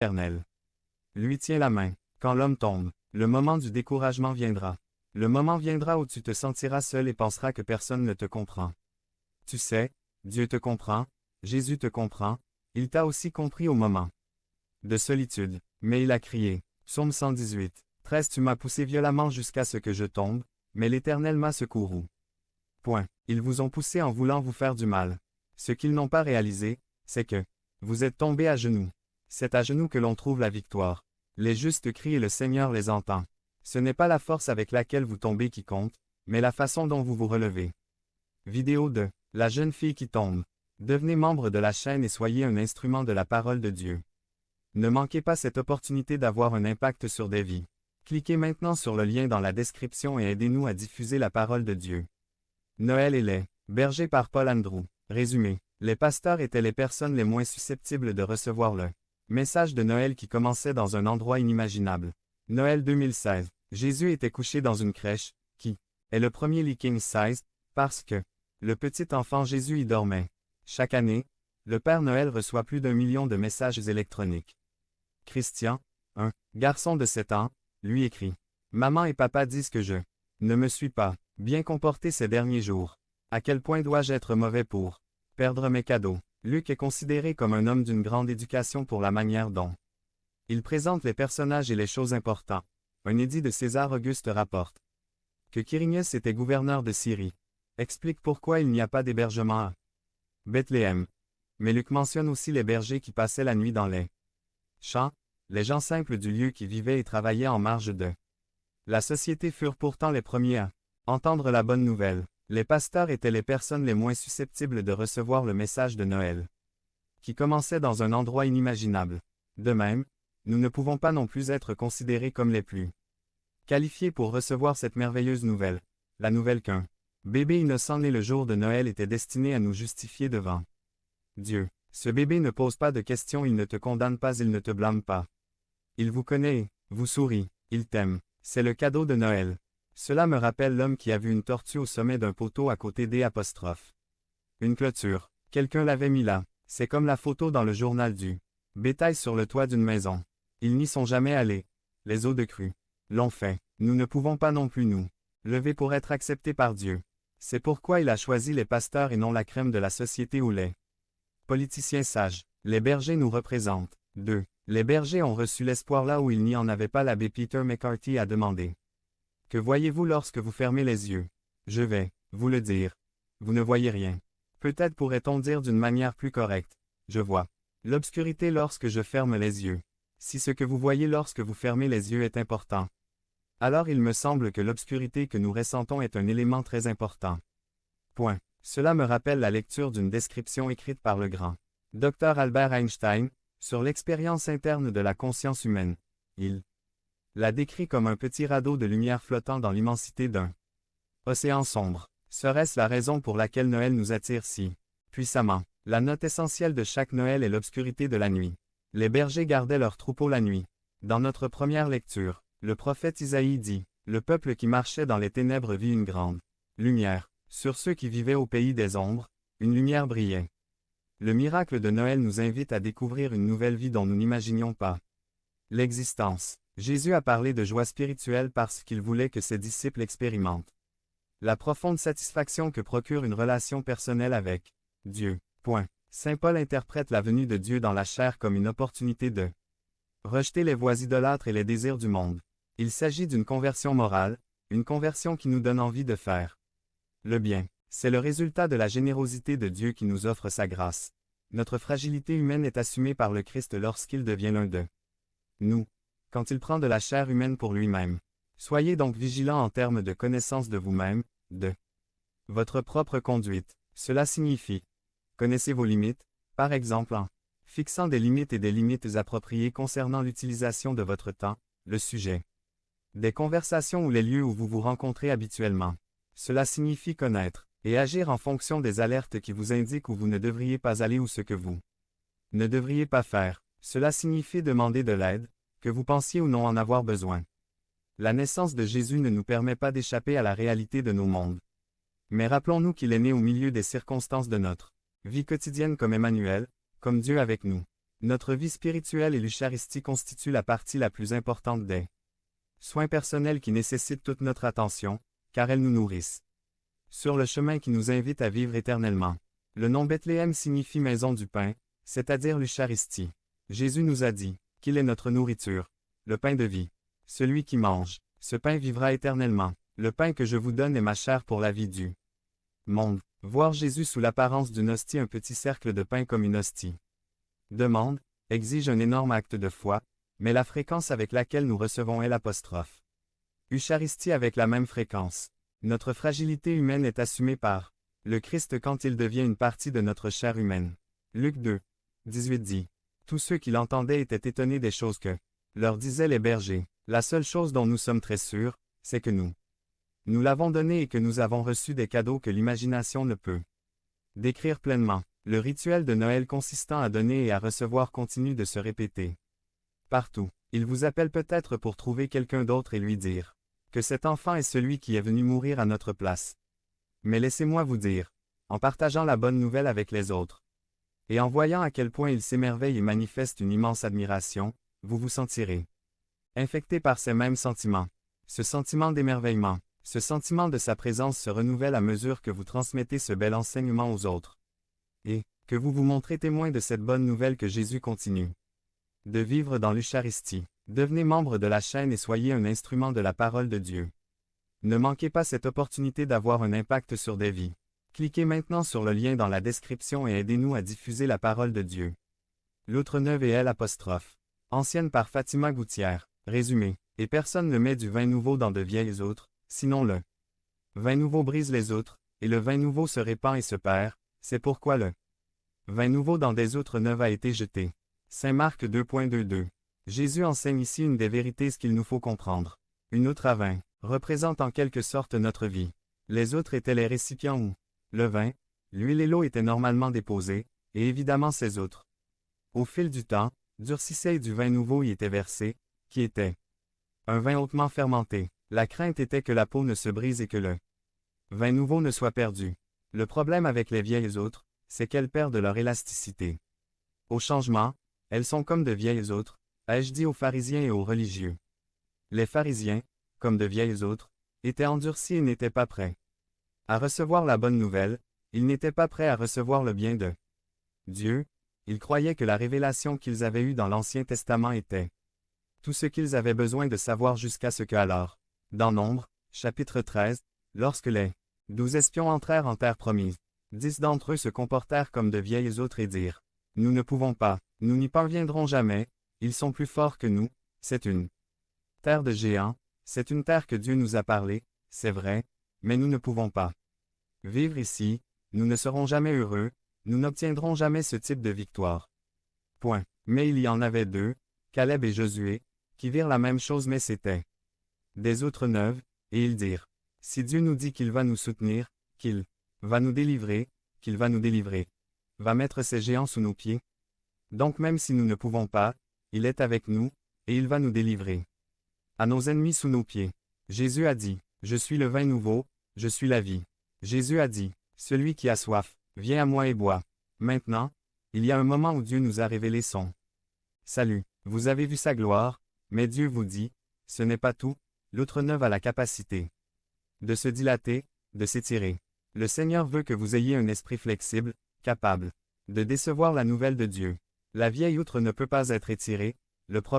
l'Éternel. Lui tient la main. Quand l'homme tombe, le moment du découragement viendra. Le moment viendra où tu te sentiras seul et penseras que personne ne te comprend. Tu sais, Dieu te comprend, Jésus te comprend, il t'a aussi compris au moment de solitude. Mais il a crié. Psaume 118. 13 Tu m'as poussé violemment jusqu'à ce que je tombe, mais l'Éternel m'a secouru. Point. Ils vous ont poussé en voulant vous faire du mal. Ce qu'ils n'ont pas réalisé, c'est que vous êtes tombés à genoux. C'est à genoux que l'on trouve la victoire. Les justes crient et le Seigneur les entend. Ce n'est pas la force avec laquelle vous tombez qui compte, mais la façon dont vous vous relevez. Vidéo 2. La jeune fille qui tombe. Devenez membre de la chaîne et soyez un instrument de la parole de Dieu. Ne manquez pas cette opportunité d'avoir un impact sur des vies. Cliquez maintenant sur le lien dans la description et aidez-nous à diffuser la parole de Dieu. Noël et les bergers par Paul Andrew. Résumé. Les pasteurs étaient les personnes les moins susceptibles de recevoir le message de Noël qui commençait dans un endroit inimaginable. Noël 2016. Jésus était couché dans une crèche, qui est le premier lit king size, parce que le petit enfant Jésus y dormait. Chaque année, le Père Noël reçoit plus d'1 million de messages électroniques. Christian, un garçon de 7 ans, lui écrit. Maman et papa disent que je ne me suis pas bien comporté ces derniers jours. À quel point dois-je être mauvais pour perdre mes cadeaux? Luc est considéré comme un homme d'une grande éducation pour la manière dont il présente les personnages et les choses importantes. Un édit de César Auguste rapporte que Quirinius était gouverneur de Syrie. Explique pourquoi il n'y a pas d'hébergement à Bethléem. Mais Luc mentionne aussi les bergers qui passaient la nuit dans les champs, les gens simples du lieu qui vivaient et travaillaient en marge de la société furent pourtant les premiers à entendre la bonne nouvelle. Les pasteurs étaient les personnes les moins susceptibles de recevoir le message de Noël, qui commençait dans un endroit inimaginable. De même, nous ne pouvons pas non plus être considérés comme les plus qualifiés pour recevoir cette merveilleuse nouvelle. La nouvelle qu'un bébé innocent né le jour de Noël était destiné à nous justifier devant Dieu. Ce bébé ne pose pas de questions, il ne te condamne pas, il ne te blâme pas. Il vous connaît et vous sourit, il t'aime. C'est le cadeau de Noël. Cela me rappelle l'homme qui a vu une tortue au sommet d'un poteau à côté des apostrophes. Une clôture. Quelqu'un l'avait mis là. C'est comme la photo dans le journal du bétail sur le toit d'une maison. Ils n'y sont jamais allés. Les eaux de crue l'ont fait. Nous ne pouvons pas non plus nous lever pour être acceptés par Dieu. C'est pourquoi il a choisi les pasteurs et non la crème de la société ou les politiciens sages. Les bergers nous représentent. 2. Les bergers ont reçu l'espoir là où il n'y en avait pas. L'abbé Peter McCarthy a demandé. Que voyez-vous lorsque vous fermez les yeux? Je vais vous le dire. Vous ne voyez rien. Peut-être pourrait-on dire d'une manière plus correcte. Je vois l'obscurité lorsque je ferme les yeux. Si ce que vous voyez lorsque vous fermez les yeux est important, alors il me semble que l'obscurité que nous ressentons est un élément très important. Point. Cela me rappelle la lecture d'une description écrite par le grand Dr. Albert Einstein, sur l'expérience interne de la conscience humaine. Il la décrit comme un petit radeau de lumière flottant dans l'immensité d'un océan sombre. Serait-ce la raison pour laquelle Noël nous attire si puissamment? La note essentielle de chaque Noël est l'obscurité de la nuit. Les bergers gardaient leurs troupeaux la nuit. Dans notre première lecture, le prophète Isaïe dit, « Le peuple qui marchait dans les ténèbres vit une grande lumière. Sur ceux qui vivaient au pays des ombres, une lumière brillait. » Le miracle de Noël nous invite à découvrir une nouvelle vie dont nous n'imaginions pas l'existence. Jésus a parlé de joie spirituelle parce qu'il voulait que ses disciples expérimentent la profonde satisfaction que procure une relation personnelle avec Dieu. Point. Saint Paul interprète la venue de Dieu dans la chair comme une opportunité de rejeter les voies idolâtres et les désirs du monde. Il s'agit d'une conversion morale, une conversion qui nous donne envie de faire le bien. C'est le résultat de la générosité de Dieu qui nous offre sa grâce. Notre fragilité humaine est assumée par le Christ lorsqu'il devient l'un de nous, quand il prend de la chair humaine pour lui-même. Soyez donc vigilants en termes de connaissance de vous-même, de votre propre conduite. Cela signifie, connaissez vos limites, par exemple en fixant des limites et des limites appropriées concernant l'utilisation de votre temps, le sujet des conversations ou les lieux où vous vous rencontrez habituellement. Cela signifie connaître et agir en fonction des alertes qui vous indiquent où vous ne devriez pas aller ou ce que vous ne devriez pas faire. Cela signifie demander de l'aide, que vous pensiez ou non en avoir besoin. La naissance de Jésus ne nous permet pas d'échapper à la réalité de nos mondes. Mais rappelons-nous qu'il est né au milieu des circonstances de notre vie quotidienne comme Emmanuel, comme Dieu avec nous. Notre vie spirituelle et l'Eucharistie constituent la partie la plus importante des soins personnels qui nécessitent toute notre attention, car elles nous nourrissent. Sur le chemin qui nous invite à vivre éternellement. Le nom Bethléem signifie maison du pain, c'est-à-dire l'Eucharistie. Jésus nous a dit qu'il est notre nourriture, le pain de vie. Celui qui mange ce pain vivra éternellement. Le pain que je vous donne est ma chair pour la vie du monde. Voir Jésus sous l'apparence d'une hostie, un petit cercle de pain comme une hostie. Demande, exige un énorme acte de foi, mais la fréquence avec laquelle nous recevons est l'apostrophe. Eucharistie avec la même fréquence. Notre fragilité humaine est assumée par le Christ quand il devient une partie de notre chair humaine. Luc 2, 18 dit. Tous ceux qui l'entendaient étaient étonnés des choses que leur disaient les bergers. La seule chose dont nous sommes très sûrs, c'est que nous l'avons donné et que nous avons reçu des cadeaux que l'imagination ne peut décrire pleinement. Le rituel de Noël consistant à donner et à recevoir continue de se répéter. Partout, il vous appelle peut-être pour trouver quelqu'un d'autre et lui dire que cet enfant est celui qui est venu mourir à notre place. Mais laissez-moi vous dire, en partageant la bonne nouvelle avec les autres, et en voyant à quel point il s'émerveille et manifeste une immense admiration, vous vous sentirez infecté par ces mêmes sentiments. Ce sentiment d'émerveillement, ce sentiment de sa présence se renouvelle à mesure que vous transmettez ce bel enseignement aux autres. Et que vous vous montrez témoin de cette bonne nouvelle que Jésus continue de vivre dans l'Eucharistie. Devenez membre de la chaîne et soyez un instrument de la parole de Dieu. Ne manquez pas cette opportunité d'avoir un impact sur des vies. Cliquez maintenant sur le lien dans la description et aidez-nous à diffuser la parole de Dieu. L'outre neuve et L'. Ancienne par Fatima Gouttière. Résumé. Et personne ne met du vin nouveau dans de vieilles outres, sinon le vin nouveau brise les outres, et le vin nouveau se répand et se perd, c'est pourquoi le vin nouveau dans des outres neuves a été jeté. Saint Marc 2.22. Jésus enseigne ici une des vérités qu'il nous faut comprendre. Une outre à vin représente en quelque sorte notre vie. Les outres étaient les récipients où le vin, l'huile et l'eau étaient normalement déposés, et évidemment ces outres, au fil du temps, durcissaient et du vin nouveau y était versé, qui était un vin hautement fermenté. La crainte était que la peau ne se brise et que le vin nouveau ne soit perdu. Le problème avec les vieilles outres, c'est qu'elles perdent leur élasticité. Au changement, elles sont comme de vieilles outres, ai-je dit aux pharisiens et aux religieux. Les pharisiens, comme de vieilles outres, étaient endurcis et n'étaient pas prêts à recevoir la bonne nouvelle, ils n'étaient pas prêts à recevoir le bien de Dieu, ils croyaient que la révélation qu'ils avaient eue dans l'Ancien Testament était tout ce qu'ils avaient besoin de savoir jusqu'à ce que alors, dans Nombre, chapitre 13, lorsque les 12 espions entrèrent en terre promise, 10 d'entre eux se comportèrent comme de vieilles outres et dirent, « Nous ne pouvons pas, nous n'y parviendrons jamais, ils sont plus forts que nous, c'est une terre de géants, c'est une terre que Dieu nous a parlé, c'est vrai, mais nous ne pouvons pas vivre ici, nous ne serons jamais heureux, nous n'obtiendrons jamais ce type de victoire. » Point. Mais il y en avait deux, Caleb et Josué, qui virent la même chose mais c'était des outres neuves, et ils dirent, « Si Dieu nous dit qu'il va nous soutenir, qu'il va nous délivrer, qu'il va nous délivrer, va mettre ces géants sous nos pieds. Donc même si nous ne pouvons pas, il est avec nous, et il va nous délivrer. À nos ennemis sous nos pieds. » Jésus a dit, « Je suis le vin nouveau, je suis la vie. » Jésus a dit, « Celui qui a soif, viens à moi et bois. » Maintenant, il y a un moment où Dieu nous a révélé son salut. Vous avez vu sa gloire, mais Dieu vous dit, ce n'est pas tout, l'outre neuve a la capacité de se dilater, de s'étirer. Le Seigneur veut que vous ayez un esprit flexible, capable de décevoir la nouvelle de Dieu. La vieille outre ne peut pas être étirée, le problème